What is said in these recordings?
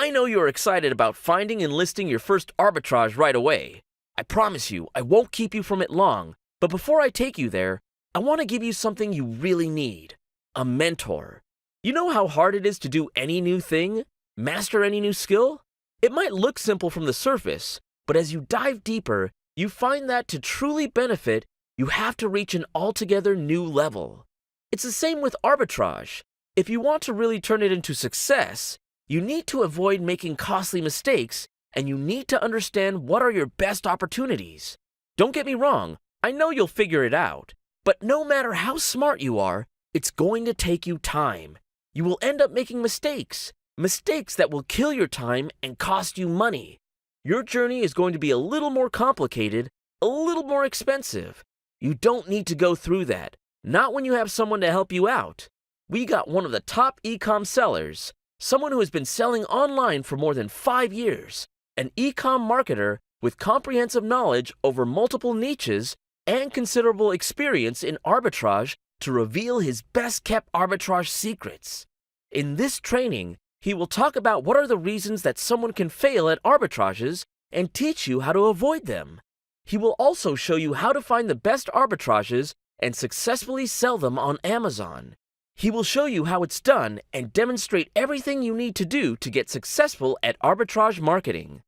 I know you're excited about finding and listing your first arbitrage right away. I promise you, I won't keep you from it long, but before I take you there, I want to give you something you really need: a mentor. You know how hard it is to do any new thing, master any new skill? It might look simple from the surface, but as you dive deeper, you find that to truly benefit, you have to reach an altogether new level. It's the same with arbitrage. If you want to really turn it into success, you need to avoid making costly mistakes, and you need to understand what are your best opportunities. Don't get me wrong, I know you'll figure it out, but no matter how smart you are, it's going to take you time. You will end up making mistakes that will kill your time and cost you money. Your journey is going to be a little more complicated, a little more expensive. You don't need to go through that, not when you have someone to help you out. We got one of the top ecom sellers, someone who has been selling online for more than 5 years, an ecom marketer with comprehensive knowledge over multiple niches and considerable experience in arbitrage to reveal his best-kept arbitrage secrets. In this training, he will talk about what are the reasons that someone can fail at arbitrages and teach you how to avoid them. He will also show you how to find the best arbitrages and successfully sell them on Amazon. He will show you how it's done and demonstrate everything you need to do to get successful at arbitrage marketing.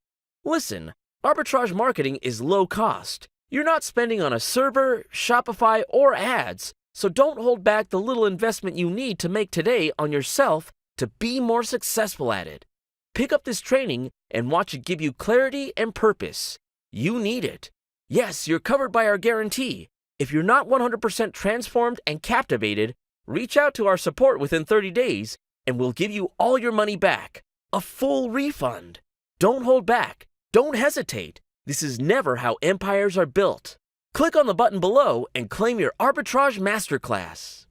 Listen, arbitrage marketing is low cost. You're not spending on a server, Shopify, or ads, so don't hold back the little investment you need to make today on yourself to be more successful at it. Pick up this training and watch it give you clarity and purpose. You need it. Yes, you're covered by our guarantee. If you're not 100% transformed and captivated, reach out to our support within 30 days and we'll give you all your money back. A full refund. Don't hold back. Don't hesitate. This is never how empires are built. Click on the button below and claim your Arbitrage Masterclass.